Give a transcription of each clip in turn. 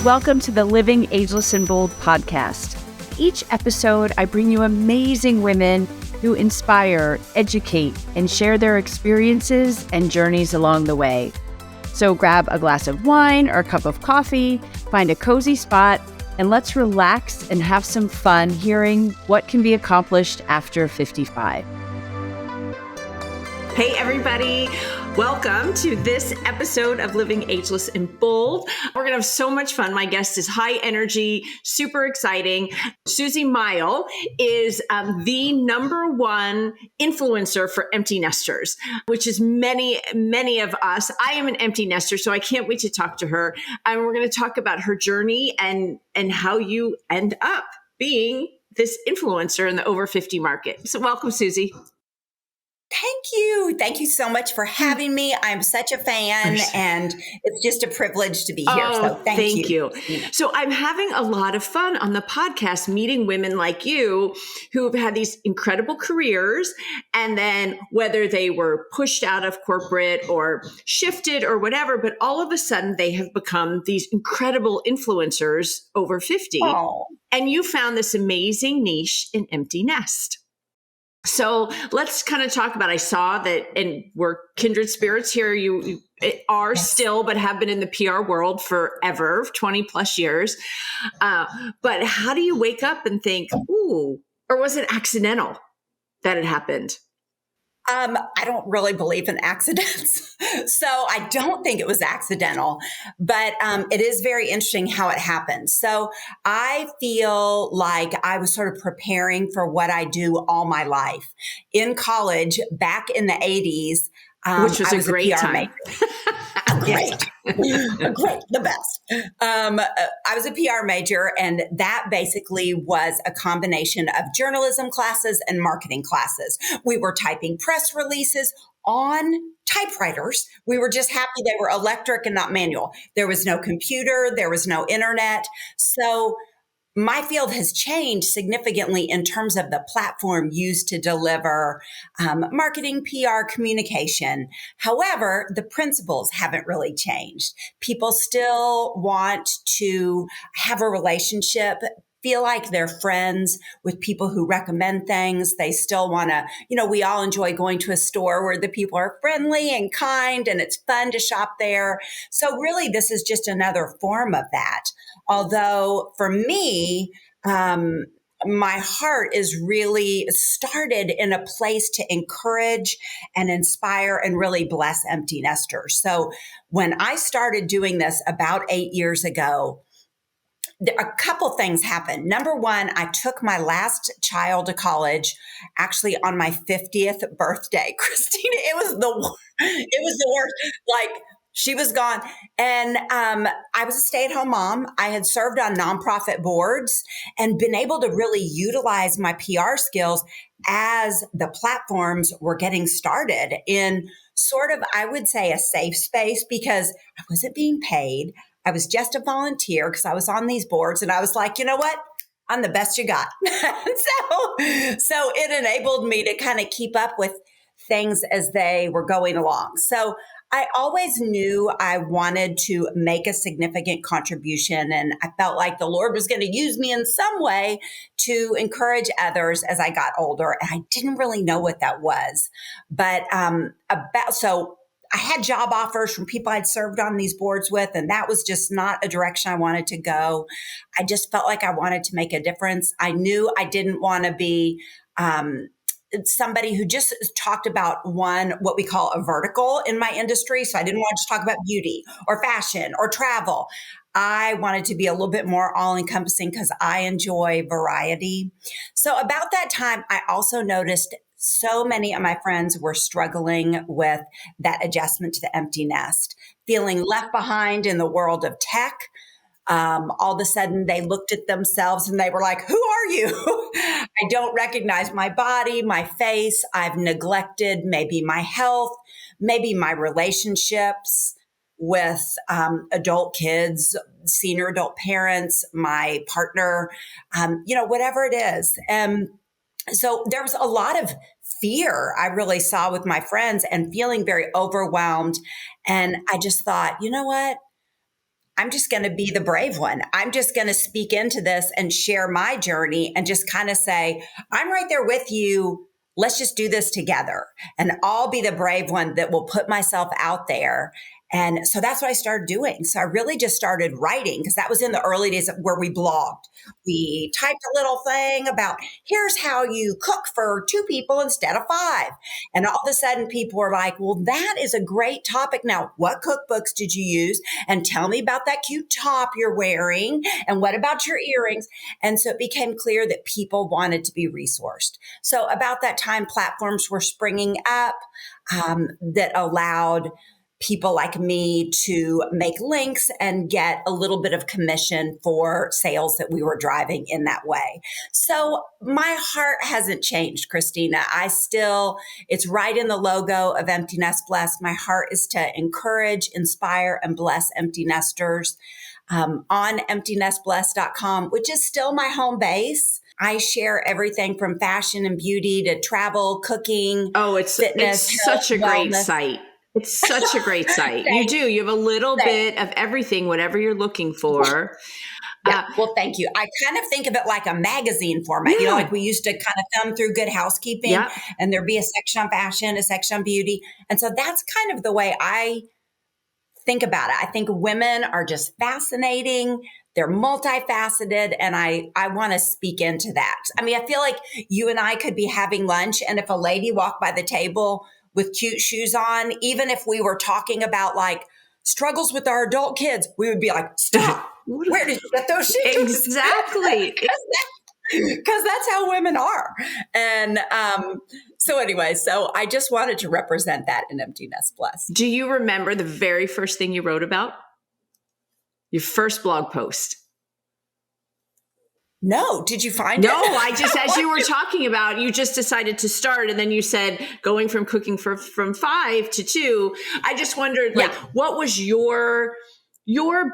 Welcome to the Living Ageless and Bold podcast. Each episode, I bring you amazing women who inspire, educate, and share their experiences and journeys along the way. So grab a glass of wine or a cup of coffee, find a cozy spot, and let's relax and have some fun hearing what can be accomplished after 55. Hey, everybody. Welcome to this episode of Living Ageless and Bold. We're going to have so much fun. My guest is high energy, super exciting. Suzy Mighell is the number one influencer for empty nesters, which is many of us. I am an empty nester, so I can't wait to talk to her. And we're going to talk about her journey and how you end up being this influencer in the over 50 market. So welcome, Suzy. Thank you. Thank you so much for having me. I'm such a fan and it's just a privilege to be here. So thank you. So I'm having a lot of fun on the podcast meeting women like you who've had these incredible careers, and then whether they were pushed out of corporate or shifted or whatever, but all of a sudden they have become these incredible influencers over 50. Oh. And you found this amazing niche in empty nest. So let's kind of talk about, I saw that, and we're kindred spirits here. You are still, but have been in the PR world forever, 20 plus years. But how do you wake up and think, ooh, or was it accidental that it happened? I don't really believe in accidents. So I don't think it was accidental, but it is very interesting how it happened. So I feel like I was sort of preparing for what I do all my life. In college, back in the 80s, which was, a great time. Major. Great, the best. I was a PR major, and that basically was a combination of journalism classes and marketing classes. We were typing press releases on typewriters. We were just happy they were electric and not manual. There was no computer, there was no internet. So my field has changed significantly in terms of the platform used to deliver marketing, PR, communication. However, the principles haven't really changed. People still want to have a relationship, feel like they're friends with people who recommend things. They still want to, we all enjoy going to a store where the people are friendly and kind and it's fun to shop there. So really, this is just another form of that. Although for me, my heart is really started in a place to encourage and inspire and really bless empty nesters. So when I started doing this about 8 years ago, a couple things happened. Number one, I took my last child to college actually on my 50th birthday. Christina, it was the worst. Like, she was gone. And I was a stay-at-home mom. I had served on nonprofit boards and been able to really utilize my PR skills as the platforms were getting started in sort of, I would say, a safe space, because I wasn't being paid. I was just a volunteer because I was on these boards, and I was like, you know what? I'm the best you got. So it enabled me to kind of keep up with things as they were going along. So I always knew I wanted to make a significant contribution, and I felt like the Lord was going to use me in some way to encourage others as I got older. And I didn't really know what that was, but so I had job offers from people I'd served on these boards with, and that was just not a direction I wanted to go. I just felt like I wanted to make a difference. I knew I didn't want to be somebody who just talked about what we call a vertical in my industry. So I didn't want to talk about beauty or fashion or travel. I wanted to be a little bit more all-encompassing because I enjoy variety. So about that time, I also noticed so many of my friends were struggling with that adjustment to the empty nest, feeling left behind in the world of tech. All of a sudden they looked at themselves and they were like, who are you? I don't recognize my body, my face. I've neglected maybe my health, maybe my relationships with adult kids, senior adult parents, my partner, whatever it is. So there was a lot of fear I really saw with my friends and feeling very overwhelmed. And I just thought, you know what? I'm just going to be the brave one. I'm just going to speak into this and share my journey and just kind of say, I'm right there with you. Let's just do this together. And I'll be the brave one that will put myself out there. And so that's what I started doing. So I really just started writing because that was in the early days where we blogged. We typed a little thing about here's how you cook for 2 people instead of 5. And all of a sudden people were like, well, that is a great topic. Now, what cookbooks did you use? And tell me about that cute top you're wearing. And what about your earrings? And so it became clear that people wanted to be resourced. So about that time, platforms were springing up that allowed people like me to make links and get a little bit of commission for sales that we were driving in that way. So my heart hasn't changed, Christina. It's right in the logo of Empty Nest Blessed. My heart is to encourage, inspire, and bless empty nesters. On emptynestblessed.com, which is still my home base. I share everything from fashion and beauty to travel, cooking, fitness, it's health, such a great wellness. site. It's such a great site. You do. You have a little bit of everything, whatever you're looking for. Yeah. Well, thank you. I kind of think of it like a magazine format, like we used to kind of thumb through Good Housekeeping and there'd be a section on fashion, a section on beauty. And so that's kind of the way I think about it. I think women are just fascinating. They're multifaceted. And I want to speak into that. I mean, I feel like you and I could be having lunch. And if a lady walked by the table with cute shoes on, even if we were talking about like struggles with our adult kids, we would be like, stop. Where did you get those shoes? Exactly. Because that's how women are. And so anyway, so I just wanted to represent that in Empty Nest Blessed. Do you remember the very first thing you wrote about? Your first blog post? No. Did you find it? No, I just, as you were talking about, you just decided to start. And then you said going from cooking from 5 to 2. I just wondered, like, what was your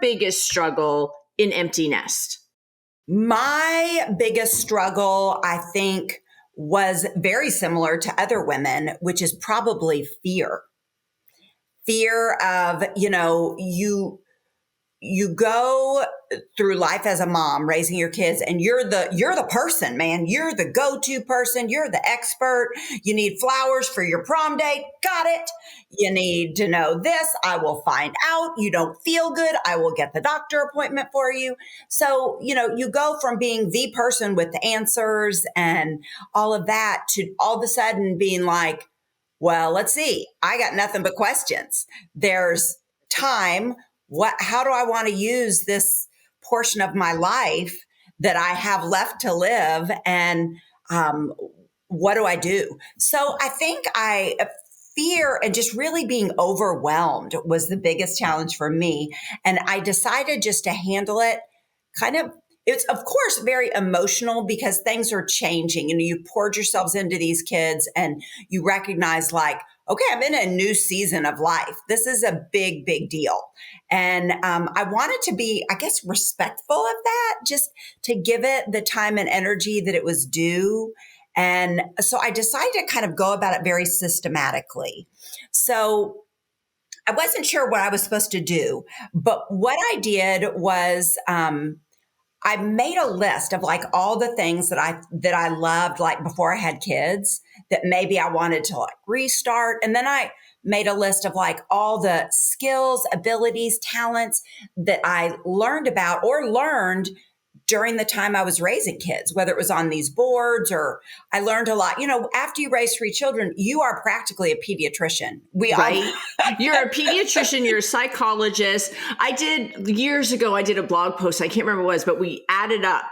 biggest struggle in Empty Nest? My biggest struggle, I think, was very similar to other women, which is probably fear. Fear of, you go through life as a mom raising your kids and you're the person, man. You're the go-to person. You're the expert. You need flowers for your prom date. Got it. You need to know this. I will find out. You don't feel good. I will get the doctor appointment for you. So, you go from being the person with the answers and all of that to all of a sudden being like, well, let's see. I got nothing but questions. There's time. How do I want to use this portion of my life that I have left to live? And what do I do? So I think fear and just really being overwhelmed was the biggest challenge for me. And I decided just to handle it it's of course very emotional because things are changing and you poured yourselves into these kids and you recognize like, okay, I'm in a new season of life. This is a big, big deal. And I wanted to be, I guess, respectful of that, just to give it the time and energy that it was due. And so I decided to kind of go about it very systematically. So I wasn't sure what I was supposed to do, but what I did was I made a list of like all the things that I loved like before I had kids that maybe I wanted to like restart. And then I made a list of like all the skills, abilities, talents that I learned about or learned during the time I was raising kids, whether it was on these boards or I learned a lot. After you raise 3 children, you are practically a pediatrician. Right. You're a pediatrician, you're a psychologist. Years ago, I did a blog post. I can't remember what it was, but we added up.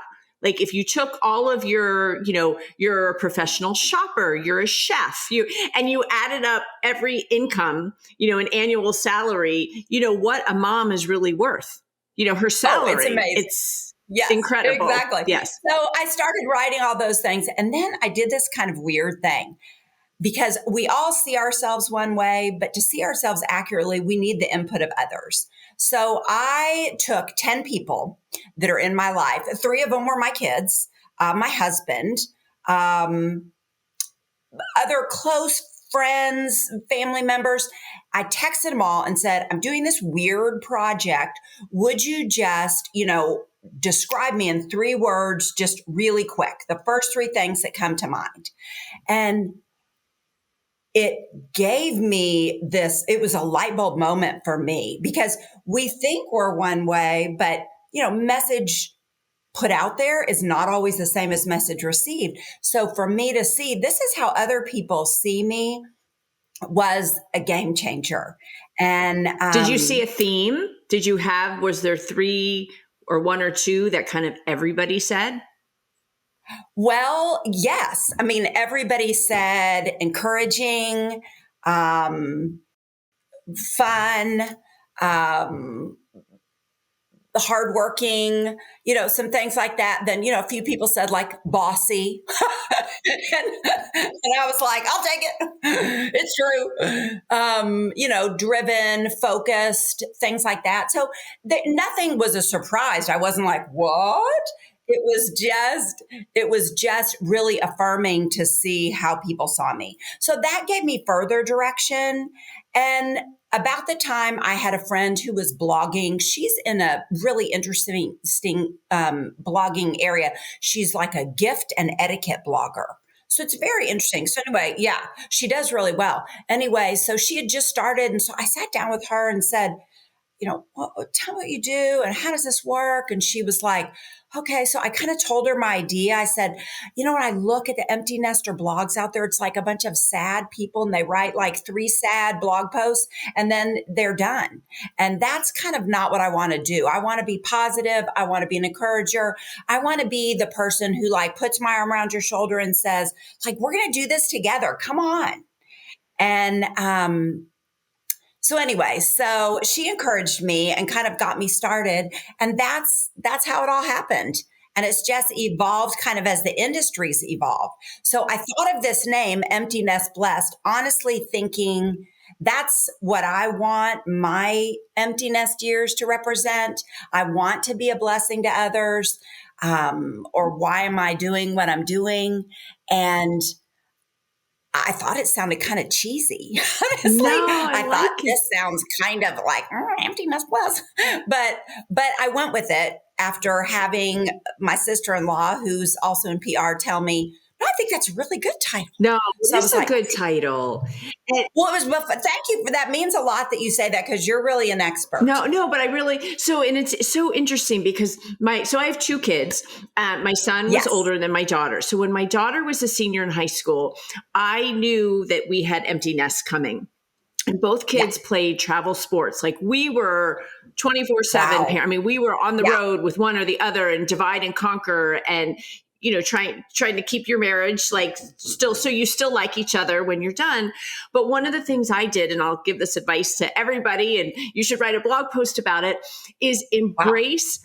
Like if you took all of your, you're a professional shopper, you're a chef, and you added up every income, an annual salary, what a mom is really worth, her salary. Oh, it's amazing. Yes, incredible. Exactly. Yes. So I started writing all those things. And then I did this kind of weird thing because we all see ourselves one way, but to see ourselves accurately, we need the input of others. So I took 10 people that are in my life. 3 of them were my kids, my husband, other close friends, family members. I texted them all and said, I'm doing this weird project. Would you just, describe me in 3 words, just really quick, the first 3 things that come to mind. And it gave me this, it was a light bulb moment for me because we think we're one way, but, message put out there is not always the same as message received. So for me to see this is how other people see me was a game changer. And did you see a theme? Was there 3 or 1 or 2 that kind of everybody said? well, yes. I mean, everybody said encouraging, fun, um, hardworking, some things like that. Then, a few people said like bossy. and I was like, I'll take it. It's true. Driven, focused, things like that. So nothing was a surprise. I wasn't like, what? It was just really affirming to see how people saw me. So that gave me further direction. And about the time I had a friend who was blogging, she's in a really interesting blogging area. She's like a gift and etiquette blogger. So it's very interesting. So anyway, yeah, she does really well. Anyway, so she had just started. And so I sat down with her and said, tell me what you do and how does this work? And she was like, okay. So I kind of told her my idea. I said, when I look at the empty nester blogs out there, it's like a bunch of sad people and they write like 3 sad blog posts and then they're done. And that's kind of not what I want to do. I want to be positive. I want to be an encourager. I want to be the person who like puts my arm around your shoulder and says, like, we're going to do this together. Come on. And, so anyway, so she encouraged me and kind of got me started. And that's how it all happened. And it's just evolved kind of as the industries evolved. So I thought of this name, Empty Nest Blessed, honestly thinking that's what I want my empty nest years to represent. I want to be a blessing to others. Or why am I doing what I'm doing? And I thought it sounded kind of cheesy. Honestly, No, I I thought like it. this sounds kind of like empty nest plus, but I went with it after having my sister-in-law, who's also in PR, tell me, "No, I think that's a really good title." No, So I it is was a like, good title. And "Well, it was. Thank you for that. Means a lot that you say that because you're really an expert." no, but and it's so interesting because so I have 2 kids. My son was Yes. older than my daughter. So when my daughter was a senior in high school, I knew that we had empty nests coming. And both Yeah. kids played travel sports. Like we were 24/7 Wow. parent. I mean, we were on the Yeah. road with one or the other and divide and conquer and trying to keep your marriage like still so you still like each other when you're done. But one of the things I did, and I'll give this advice to everybody, and you should write a blog post about it, is Wow. embrace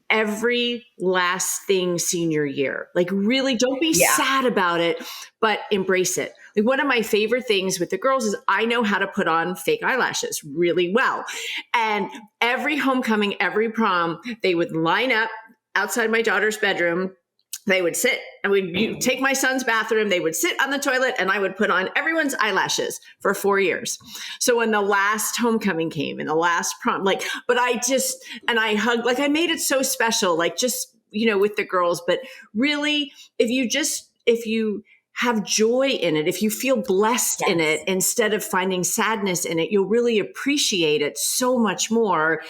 every last thing senior year. Like really don't be Yeah. sad about it, but embrace it. Like one of my favorite things with the girls is I know how to put on fake eyelashes really well. And every homecoming, every prom, they would line up outside my daughter's bedroom. They would sit and we'd take my son's bathroom. They would sit on the toilet and I would put on everyone's eyelashes for 4 years. So when the last homecoming came and the last prom, I hugged, like I made it so special, like just, with the girls. But really, if you have joy in it, if you feel blessed in Yes. it, instead of finding sadness in it, you'll really appreciate it so much more.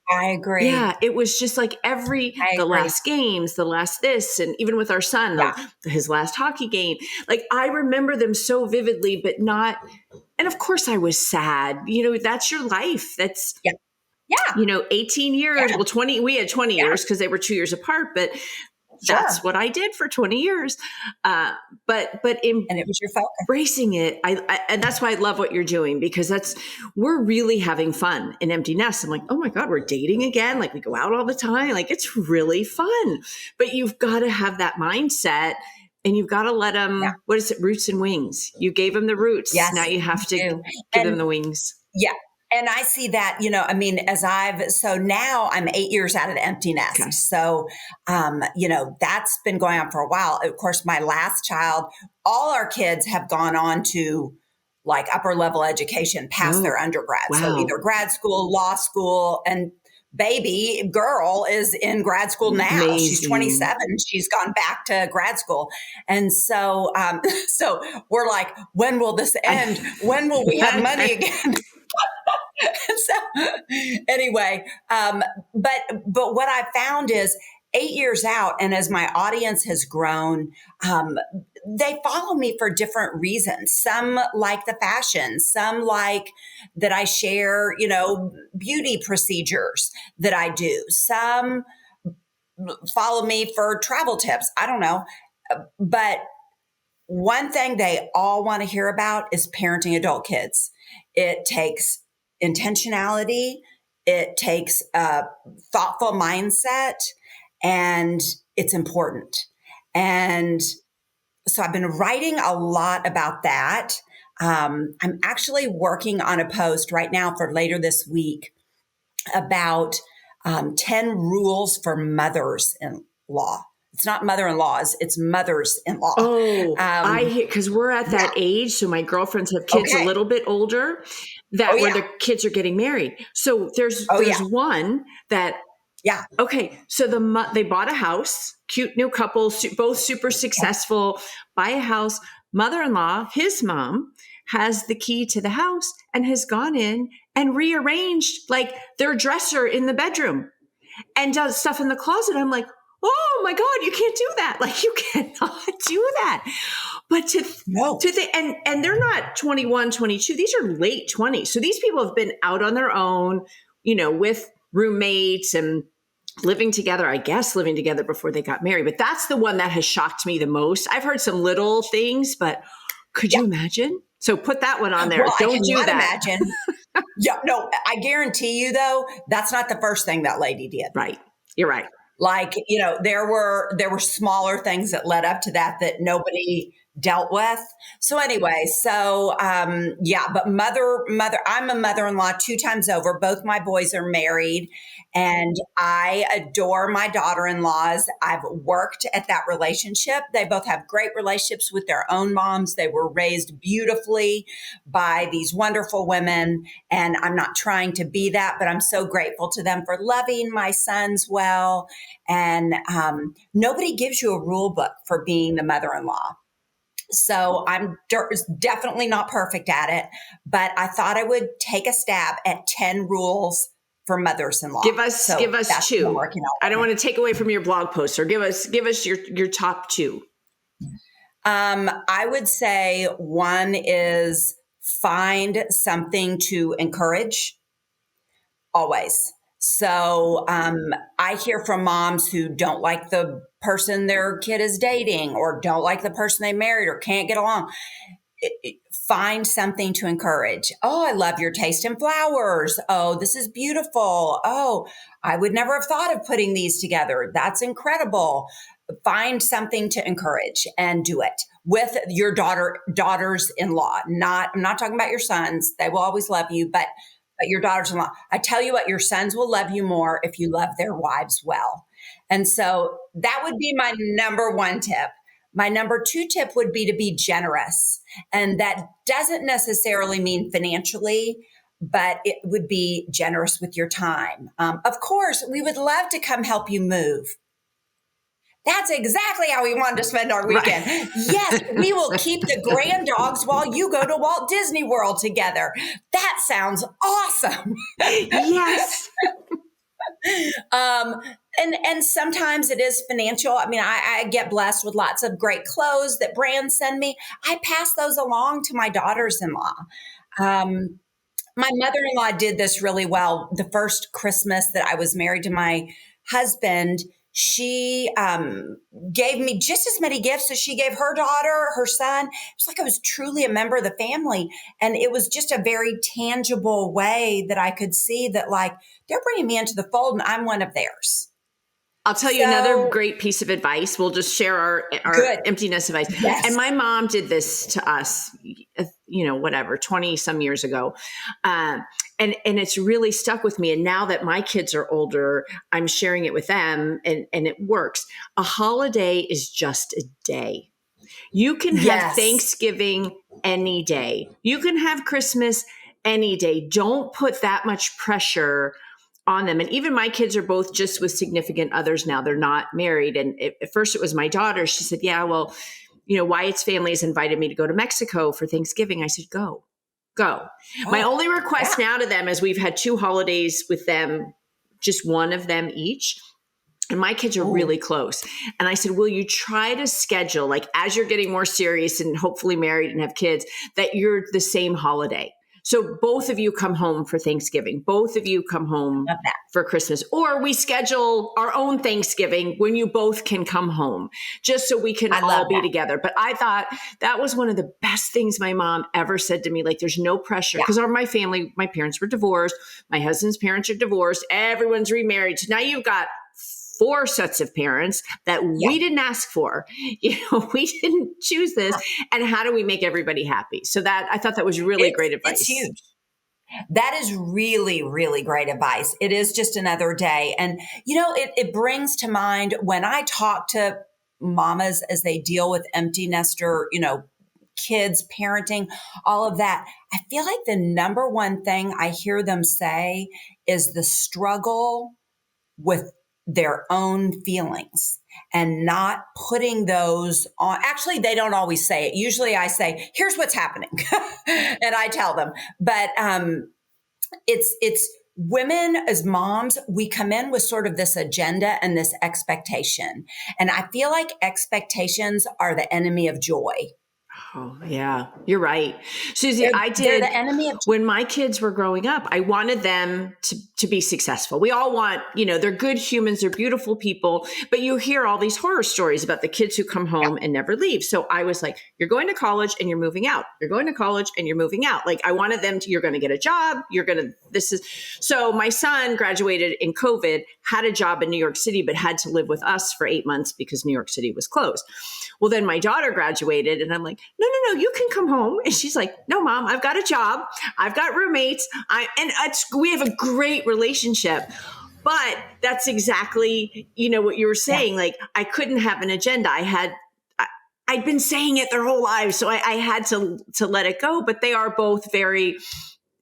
I agree. Yeah, it was just like I the agree. last games, the last this, and even with our son, Yeah. his last hockey game. Like I remember them so vividly, but not. And of course, I was sad. That's your life. That's Yeah. Yeah. 18 years. Yeah. Well, 20. We had 20 Yeah. years because they were 2 years apart, but that's Sure. what I did for 20 years. But And it was your focus. embracing it, and that's why I love what you're doing because we're really having fun in empty nest. I'm like, oh my god, we're dating again. Like we go out all the time. Like it's really fun. But you've got to have that mindset, and you've got to let Yeah. them. What is it? Roots and wings. You gave them the roots. Yes, Now you have to do. give them And the wings. yeah. And I see that, so now I'm 8 years out of the empty nest. Okay. So, that's been going on for a while. Of course, my last child, all our kids have gone on to like upper level education past their Oh, undergrad. So wow. either grad school, law school, and baby girl is in grad school now. She's Amazing. 27. She's gone back to grad school. And so, so we're like, when will this end? When will we have money again? So anyway, but what I found is 8 years out, and as my audience has grown, they follow me for different reasons. Some like the fashion, some like that I share, beauty procedures that I do. Some follow me for travel tips. I don't know. But one thing they all want to hear about is parenting adult kids. It takes intentionality, it takes a thoughtful mindset, and it's important. And so I've been writing a lot about that. I'm actually working on a post right now for later this week about 10 rules for mothers in law. It's not mother-in-laws, it's mothers-in-law. Oh, I hear, because we're at Yeah. that age. So my girlfriends have kids a Okay. little bit older Oh that where yeah. their kids are getting married. So Oh there's yeah. one that, Yeah. okay, so they bought a house, cute new couple, both super successful, buy a house. Mother-in-law, his mom, has the key to the house and has gone in and rearranged like their dresser in the bedroom and does stuff in the closet. I'm like, oh my God, you can't do that. Like you cannot do that. But No. and they're not 21, 22. These are late 20s. So these people have been out on their own, with roommates and living together, I guess living together before they got married. But that's the one that has shocked me the most. I've heard some little things, but could Yeah. you imagine? So put that one on there. Well, I Don't do cannot that. imagine. Yeah. No, I guarantee you though, that's not the first thing that lady did. Right. You're right. Like, there were smaller things that led up to that nobody dealt with. So anyway, yeah, but I'm a mother-in-law 2 times over. Both my boys are married and I adore my daughter-in-laws. I've worked at that relationship. They both have great relationships with their own moms. They were raised beautifully by these wonderful women. And I'm not trying to be that, but I'm so grateful to them for loving my sons well. And nobody gives you a rule book for being the mother-in-law. So I'm definitely not perfect at it, but I thought I would take a stab at 10 rules for mothers-in-law. Give us That's what I'm two. working on I don't right want to take away from your blog post, or give us your top two. now. I would say one is find something to encourage always. So I hear from moms who don't like the person their kid is dating or don't like the person they married or can't get along. Find something to encourage. Oh, I love your taste in flowers. Oh, this is beautiful. Oh, I would never have thought of putting these together. That's incredible. Find something to encourage and do it with your daughters-in-law. I'm not talking about your sons. They will always love you, but your daughters-in-law. I tell you what, your sons will love you more if you love their wives well. And so that would be my number one tip. My number two tip would be to be generous. And that doesn't necessarily mean financially, but it would be generous with your time. Of course, we would love to come help you move. That's exactly how we wanted to spend our weekend. Right. Yes, we will keep the grand dogs while you go to Walt Disney World together. That sounds awesome. Yes. And sometimes it is financial. I mean, I get blessed with lots of great clothes that brands send me. I pass those along to my daughters-in-law. My mother-in-law did this really well. The first Christmas that I was married to my husband, she gave me just as many gifts as she gave her daughter, her son. It was like I was truly a member of the family. And it was just a very tangible way that I could see that, like, they're bringing me into the fold and I'm one of theirs. I'll tell you another great piece of advice. We'll just share our Good. emptiness advice. Yes. And my mom did this to us, 20 some years ago. And it's really stuck with me. And now that my kids are older, I'm sharing it with them and it works. A holiday is just a day. You can have Yes. Thanksgiving any day. You can have Christmas any day. Don't put that much pressure on them. And even my kids are both just with significant others now. They're not married. And at first it was my daughter. She said, yeah, well, Wyatt's family has invited me to go to Mexico for Thanksgiving. I said, go. My Oh, only request yeah. now to them is we've had 2 holidays with them, just one of them each. And my kids are Ooh, really close. And I said, will you try to schedule, like as you're getting more serious and hopefully married and have kids, that you're the same holiday? So both of you come home for Thanksgiving, both of you come home love that. for Christmas, or we schedule our own Thanksgiving when you both can come home, just so we can I love all be that. together. But I thought that was one of the best things my mom ever said to me. Like, there's no pressure, Yeah, because my family, my parents were divorced. My husband's parents are divorced. Everyone's remarried. So now you've got 4 sets of parents that yeah. we didn't ask for. We didn't choose this. And how do we make everybody happy? So that, I thought that was really great It's advice. huge. That is really, really great advice. It is just another day. And, it brings to mind when I talk to mamas as they deal with empty nester, kids, parenting, all of that. I feel like the number one thing I hear them say is the struggle with their own feelings and not putting those on. Actually, they don't always say it. Usually I say, here's what's happening. And I tell them, but, it's women as moms, we come in with sort of this agenda and this expectation. And I feel like expectations are the enemy of joy. Oh, yeah, you're right. Susie, They're, I they're did, the enemy of when my kids were growing up, I wanted them to be successful. We all want, they're good humans, they're beautiful people, but you hear all these horror stories about the kids who come yeah, home and never leave. So I was like, you're going to college and you're moving out. You're going to college and you're moving out. Like, I wanted them to, you're going to get a job. So my son graduated in COVID, had a job in New York City, but had to live with us for 8 months because New York City was closed. Well, then my daughter graduated and I'm like, no, you can come home. And she's like, no, mom, I've got a job. I've got roommates. We have a great relationship. But that's exactly, what you were yeah, saying. Like, I couldn't have an agenda. I'd been saying it their whole lives. So I had to let it go, but they are both very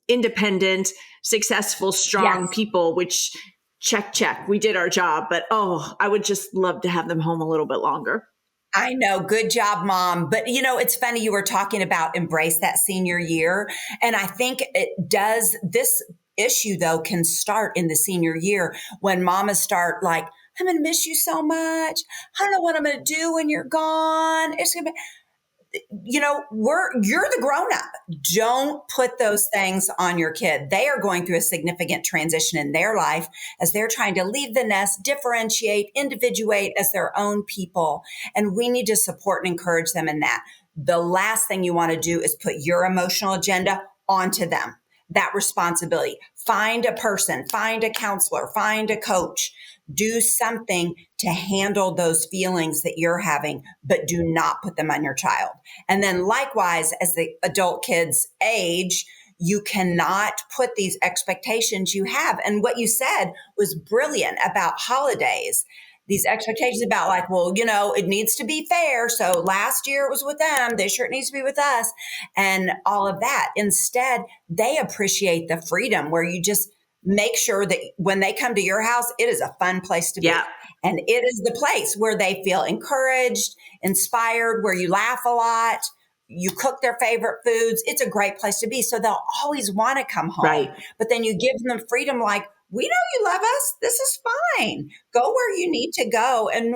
independent, successful, strong yes. people, which check. We did our job, but I would just love to have them home a little bit longer. I know. Good job, mom. But it's funny you were talking about embrace that senior year. And I think it does. This issue, though, can start in the senior year when mamas start like, I'm going to miss you so much. I don't know what I'm going to do when you're gone. It's going to be, you're the grown up. Don't put those things on your kid. They are going through a significant transition in their life as they're trying to leave the nest, differentiate, individuate as their own people. And we need to support and encourage them in that. The last thing you want to do is put your emotional agenda onto them. That responsibility. Find a person, find a counselor, find a coach, do something to handle those feelings that you're having, but do not put them on your child. And then likewise, as the adult kids age, you cannot put these expectations you have. And what you said was brilliant about holidays. These expectations about like, well, it needs to be fair. So last year it was with them. This year it needs to be with us and all of that. Instead, they appreciate the freedom where you just make sure that when they come to your house, it is a fun place to be. Yeah. And it is the place where they feel encouraged, inspired, where you laugh a lot, you cook their favorite foods. It's a great place to be. So they'll always want to come home. Right. But then you give them freedom like, we know you love us. This is fine. Go where you need to go. And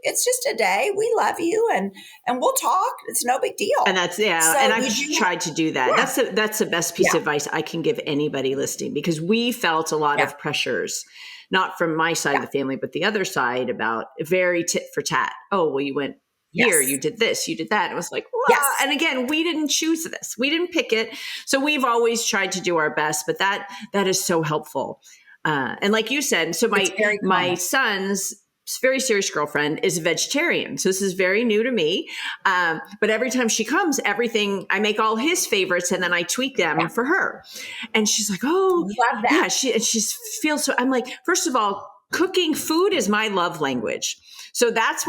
it's just a day. We love you and we'll talk. It's no big And deal. that's, yeah. And So I've you do have, tried to do that. yeah, That's the best piece yeah, of advice I can give anybody listening, because we felt a lot yeah, of pressures, not from my side of yeah. the family, but the other side, about very tit for tat. Oh, well, you went here, you Yes, did this, you did that. And it was like, wow. yes. And again, we didn't choose this. We didn't pick it. So we've always tried to do our best, but that is so helpful. And like you said, so It's very my common. son's very serious girlfriend is a vegetarian. So this is very new to me. But every time she comes, everything, I make all his favorites and then I tweak them Yeah. for her. And she's like, oh, Love that. yeah. She feels so. I'm like, first of all, cooking food is my love language. So that's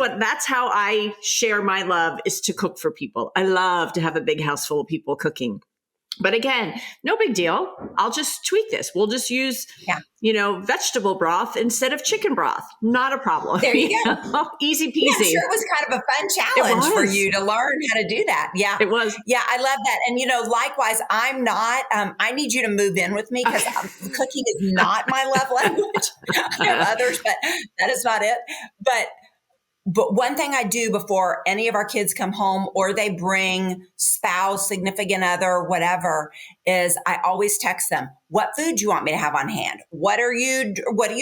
how I share my love, is to cook for people. I love to have a big house full of people cooking. But again, no big deal. I'll just tweak this. We'll just use, Yeah. vegetable broth instead of chicken broth. Not a problem. There you go. Easy Yeah, I'm peasy. sure it was kind of a fun It challenge for was. you to learn how to do that. Yeah. It was. Yeah, I love that. And, likewise, I'm not, I need you to move in with me because cooking is not my love language. I have others, but that is not it. But one thing I do before any of our kids come home or they bring spouse, significant other, whatever, is I always text them, what food do you want me to have on hand? What are you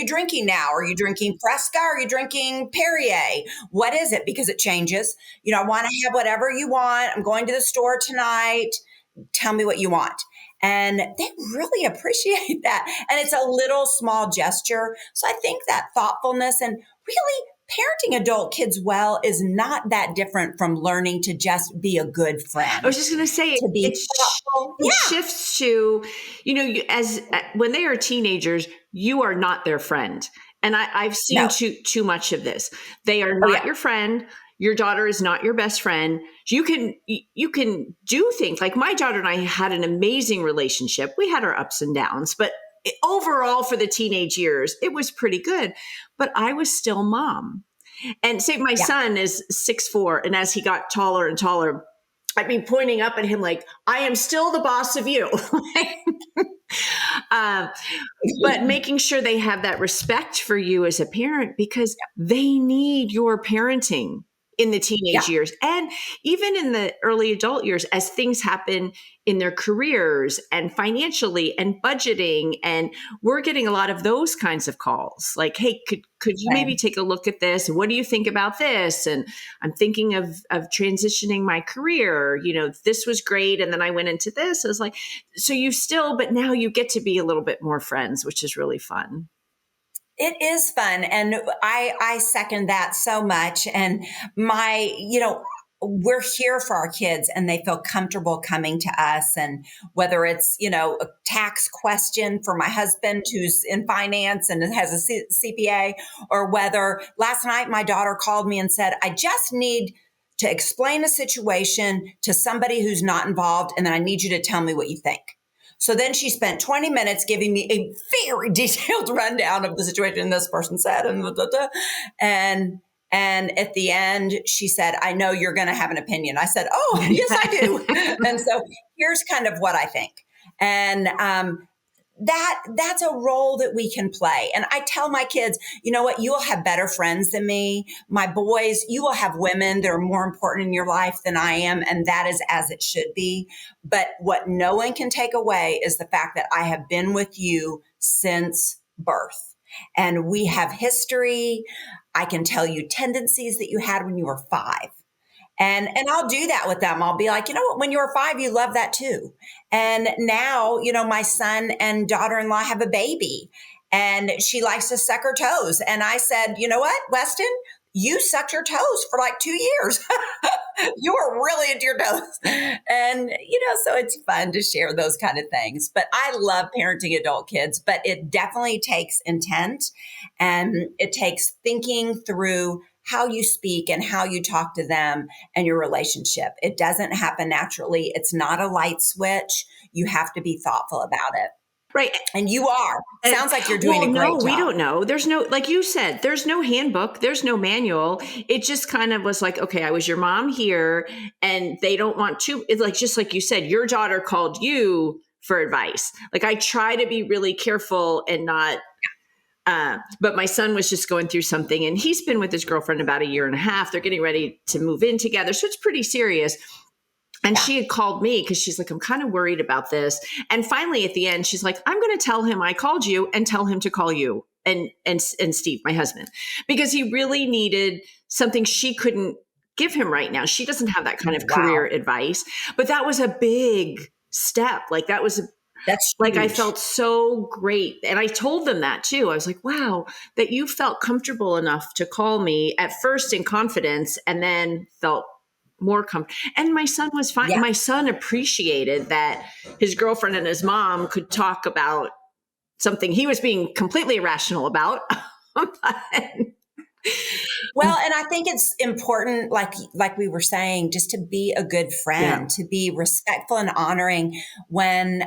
drinking now? Are you drinking Fresca? Are you drinking Perrier? What is it? Because it changes. I want to have whatever you want. I'm going to the store tonight. Tell me what you want. And they really appreciate that. And it's a little small gesture. So I think that thoughtfulness and really parenting adult kids well is not that different from learning to just be a good friend. I was just going to say, to be thoughtful. it shifts to, as when they are teenagers, you are not their friend. And I've seen too much of this. They are not your friend. Your daughter is not your best friend. You can do things like my daughter and I had an amazing relationship. We had our ups and downs, but overall for the teenage years, it was pretty good. But I was still mom. And say my son is 6'4", and as he got taller and taller, I'd be pointing up at him like, I am still the boss of you. But making sure they have that respect for you as a parent, because they need your parenting in the teenage years and even in the early adult years, as things happen in their careers and financially and budgeting. And we're getting a lot of those kinds of calls like, hey, could you maybe take a look at this? What do you think about this? And I'm thinking of transitioning my career. This was great. And then I went into this. I was like, so but now you get to be a little bit more friends, which is really fun. It is fun. And I second that so much. And we're here for our kids and they feel comfortable coming to us. And whether it's, a tax question for my husband who's in finance and has a CPA, or whether last night my daughter called me and said, I just need to explain a situation to somebody who's not involved. And then I need you to tell me what you think. So then she spent 20 minutes giving me a very detailed rundown of the situation this person said, and at the end she said, I know you're going to have an opinion. I said, oh, yes, I do. And so here's kind of what I think. And that's a role that we can play. And I tell my kids, you know what, you will have better friends than me. My boys, you will have women that are more important in your life than I am. And that is as it should be. But what no one can take away is the fact that I have been with you since birth. And we have history. I can tell you tendencies that you had when you were 5. And I'll do that with them. I'll be like, you know what, when you were 5, you loved that too. And now, my son and daughter-in-law have a baby and she likes to suck her toes. And I said, you know what, Weston, you sucked your toes for like 2 years. You were really into your toes. And, so it's fun to share those kind of things. But I love parenting adult kids, but it definitely takes intent and it takes thinking through how you speak and how you talk to them and your relationship. It doesn't happen naturally. It's not a light switch. You have to be thoughtful about it. Right. And you are. Sounds like you're doing a great job. No, we don't know. There's no, like you said, there's no handbook. There's no manual. It just kind of was like, okay, I was your mom here and they don't want to, it's like, just like you said, your daughter called you for advice. Like I try to be really careful and not, but my son was just going through something and he's been with his girlfriend about 1.5 years. They're getting ready to move in together. So it's pretty serious. And she had called me because she's like, I'm kind of worried about this. And finally at the end, she's like, I'm going to tell him I called you and tell him to call you and Steve, my husband, because he really needed something she couldn't give him right now. She doesn't have that kind of career advice, but that was a big step. Like that's like, I felt so great. And I told them that too. I was like, wow, that you felt comfortable enough to call me at first in confidence and then felt more comfortable. And my son was fine. Yeah. My son appreciated that his girlfriend and his mom could talk about something he was being completely irrational about. Well, and I think it's important, like we were saying, just to be a good Yeah, friend, to be respectful and honoring. When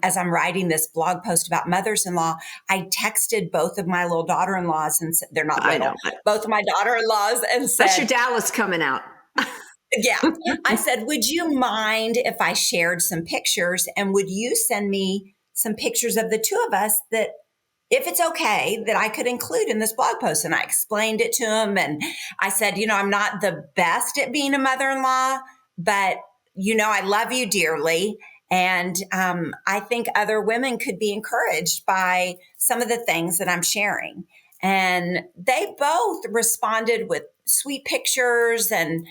as I'm writing this blog post about mothers-in-law, I texted both of my little daughter-in-laws, and they're not I know. little, both of my daughter-in-laws, and That's your said, Dallas coming out. yeah, I said, would you mind if I shared some pictures, and would you send me some pictures of the two of us that, if it's okay, that I could include in this blog post? And I explained it to him. And I said, I'm not the best at being a mother-in-law, but I love you dearly. And I think other women could be encouraged by some of the things that I'm sharing. And they both responded with sweet pictures and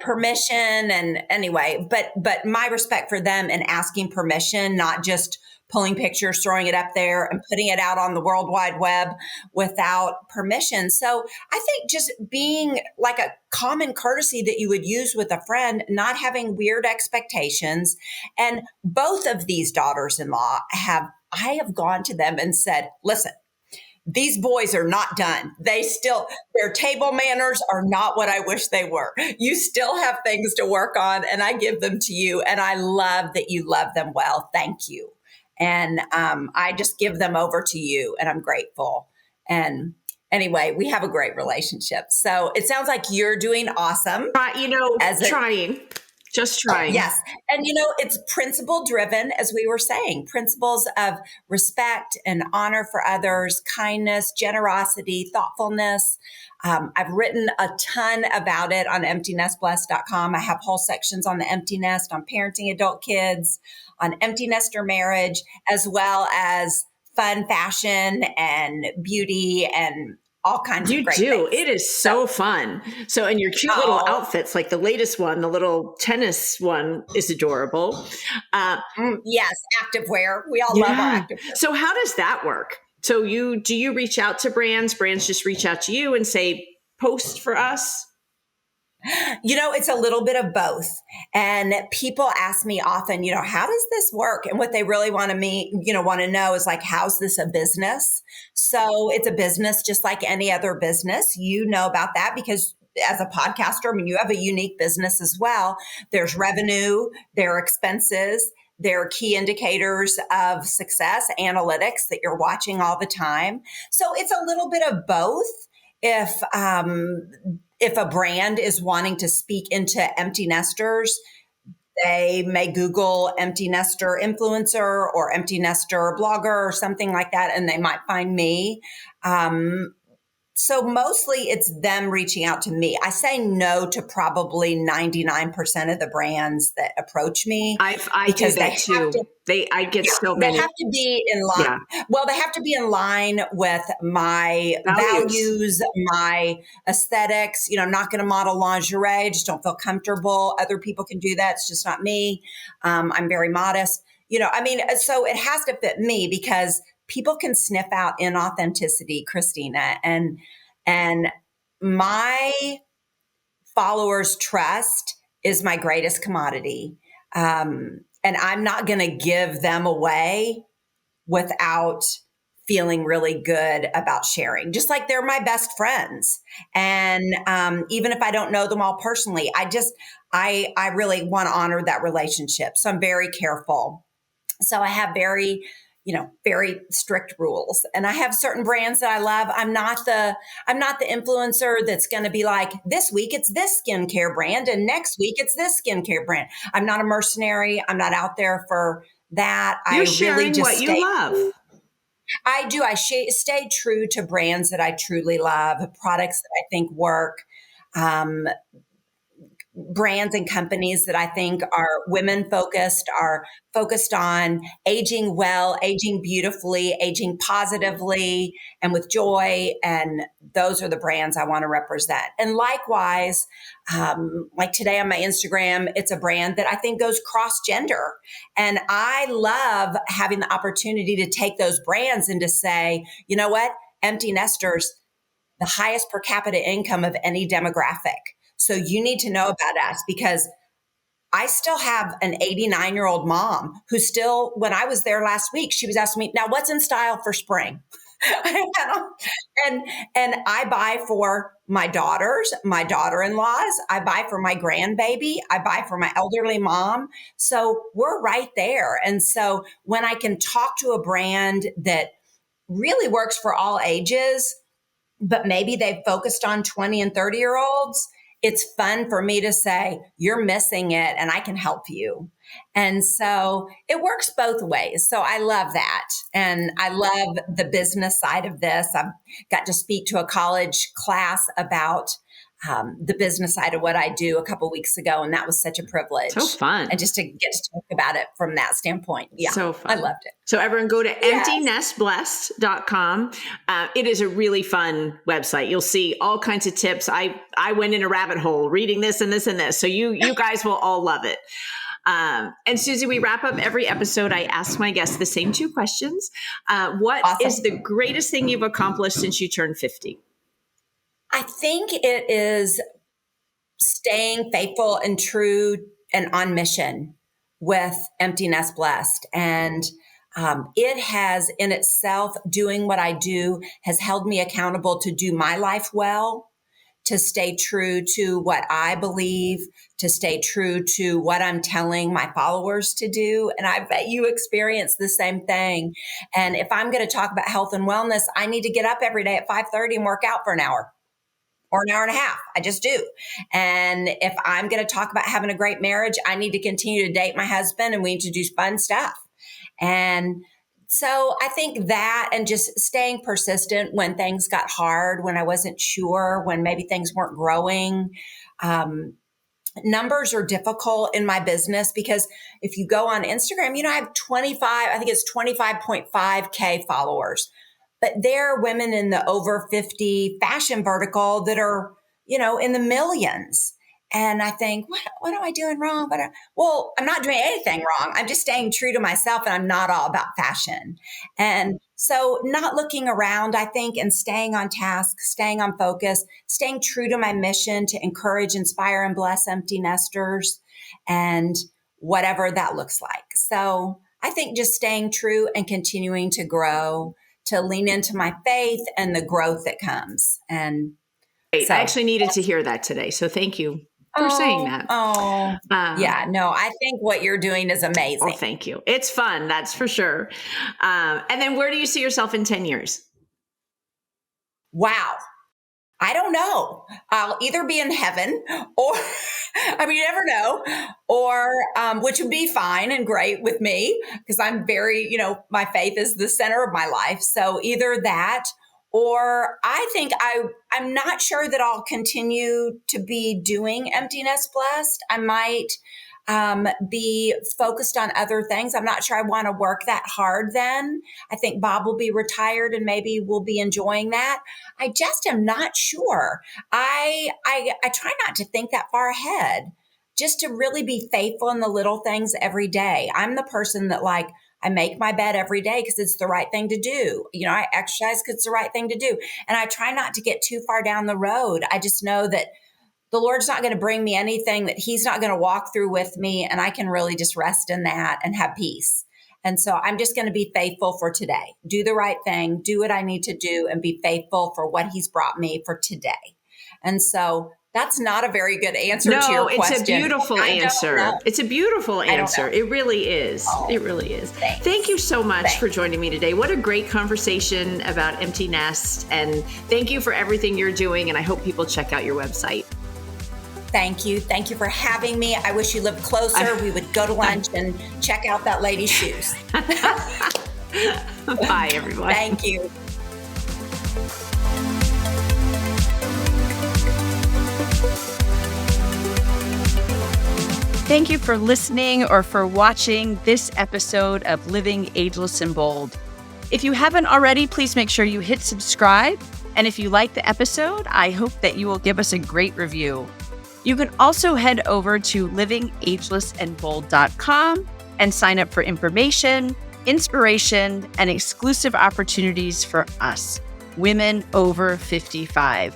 permission. And anyway, but my respect for them and asking permission, not just pulling pictures, throwing it up there and putting it out on the World Wide Web without permission. So I think just being like a common courtesy that you would use with a friend, not having weird expectations. And both of these daughters-in-law I have gone to them and said, listen, these boys are not done. Their table manners are not what I wish they were. You still have things to work on, and I give them to you. And I love that you love them well. Thank you. And I just give them over to you, and I'm grateful. And anyway, we have a great relationship. So it sounds like you're doing awesome. Trying, just trying. Yes. And it's principle driven, as we were saying, principles of respect and honor for others, kindness, generosity, thoughtfulness. I've written a ton about it on emptynestblessed.com. I have whole sections on the empty nest, on parenting adult kids, on empty nester marriage, as well as fun fashion and beauty and all kinds of You great do. things. It is so fun. So, and your cute little Oh, outfits, like the latest one, the little tennis one is adorable. Uh, yes, activewear. We all love our yeah. activewear. So how does that work? So do you reach out to brands? Brands just reach out to you and say, post for us? It's a little bit of both. And people ask me often, how does this work? And what they really want to know is like, how's this a business? So it's a business just like any other business. You know about that because as a podcaster, I mean, you have a unique business as well. There's revenue, there are expenses, there are key indicators of success, analytics that you're watching all the time. So it's a little bit of both. If a brand is wanting to speak into empty nesters, they may Google empty nester influencer or empty nester blogger or something like that, and they might find me. So mostly it's them reaching out to me. I say no to probably 99% of the brands that approach me I do because that too. I get so they many. have to be in line. Yeah. Well, they have to be in line with my Values. values, my aesthetics. I'm not going to model lingerie. I just don't feel comfortable. Other people can do that. It's just not me. I'm very modest. So it has to fit me because people can sniff out inauthenticity, Christina, and my followers' trust is my greatest commodity. And I'm not going to give them away without feeling really good about sharing, just like they're my best friends. And even if I don't know them all personally, I really want to honor that relationship. So I'm very careful. So I have very strict rules, and I have certain brands that I love. I'm not the influencer that's going to be like, this week it's this skincare brand and next week it's this skincare brand. I'm not a mercenary. I'm not out there for that. You're I really sharing just what you stay love. true. I do. Stay true to brands that I truly love, products that I think work. Um, Brands and companies that I think are women focused, are focused on aging well, aging beautifully, aging positively, and with joy. And those are the brands I want to represent. And likewise, like today on my Instagram, it's a brand that I think goes cross gender. And I love having the opportunity to take those brands and to say, you know what? Empty nesters, the highest per capita income of any demographic. So you need to know about us because I still have an 89-year-old mom who still, when I was there last week, she was asking me, now what's in style for spring? and I buy for my daughters, my daughter-in-laws, I buy for my grandbaby, I buy for my elderly mom. So we're right there. And so when I can talk to a brand that really works for all ages, but maybe they've focused on 20 and 30-year-olds, it's fun for me to say, you're missing it and I can help you. And so it works both ways. So I love that. And I love the business side of this. I've got to speak to a college class about the business side of what I do a couple weeks ago. And that was such a privilege. So fun. And just to get to talk about it from that standpoint. Yeah. So fun. I loved it. So everyone go to emptynestblessed.com. It is a really fun website. You'll see all kinds of tips. I went in a rabbit hole reading this and this and this. So you guys will all love it. And Suzy, we wrap up every episode. I ask my guests the same two questions. What is the greatest thing you've accomplished since you turned 50? I think it is staying faithful and true and on mission with Empty Nest Blessed. And it has in itself, doing what I do has held me accountable to do my life well, to stay true to what I believe, to stay true to what I'm telling my followers to do. And I bet you experience the same thing. And if I'm going to talk about health and wellness, I need to get up every day at 5:30 and work out for an hour or an hour and a half. I just do. And if I'm going to talk about having a great marriage, I need to continue to date my husband and we need to do fun stuff. And so I think that, and just staying persistent when things got hard, when I wasn't sure, when maybe things weren't growing. Numbers are difficult in my business because if you go on Instagram, I have 25.5K followers. But there are women in the over 50 fashion vertical that are, in the millions. And I think, what am I doing wrong? But I'm not doing anything wrong. I'm just staying true to myself and I'm not all about fashion. And so not looking around, I think, and staying on task, staying on focus, staying true to my mission to encourage, inspire, and bless empty nesters and whatever that looks like. So I think just staying true and continuing to grow, to lean into my faith and the growth that comes. And so, I actually needed to hear that today. So thank you for saying that. I think what you're doing is amazing. Oh, thank you. It's fun. That's for sure. And then where do you see yourself in 10 years? Wow. I don't know. I'll either be in heaven or, you never know, or, which would be fine and great with me because I'm very, my faith is the center of my life. So either that, or I think I'm not sure that I'll continue to be doing Empty Nest Blessed. I might be focused on other things. I'm not sure I want to work that hard then. I think Bob will be retired and maybe we'll be enjoying that. I just am not sure. I try not to think that far ahead, just to really be faithful in the little things every day. I'm the person that I make my bed every day because it's the right thing to do. I exercise because it's the right thing to do. And I try not to get too far down the road. I just know that the Lord's not going to bring me anything that he's not going to walk through with me. And I can really just rest in that and have peace. And so I'm just going to be faithful for today, do the right thing, do what I need to do, and be faithful for what he's brought me for today. And so that's not a very good answer to your question. No, it's a beautiful answer. It's a beautiful answer. It really is. It really is. Thanks. Thank you so much for joining me today. What a great conversation about Empty Nest. And thank you for everything you're doing. And I hope people check out your website. Thank you. Thank you for having me. I wish you lived closer. We would go to lunch and check out that lady's shoes. Bye, everyone. Thank you. Thank you for listening or for watching this episode of Living Ageless and Bold. If you haven't already, please make sure you hit subscribe. And if you like the episode, I hope that you will give us a great review. You can also head over to livingagelessandbold.com and sign up for information, inspiration, and exclusive opportunities for us, women over 55.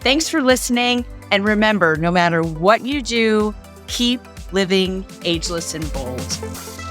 Thanks for listening. And remember, no matter what you do, keep living ageless and bold.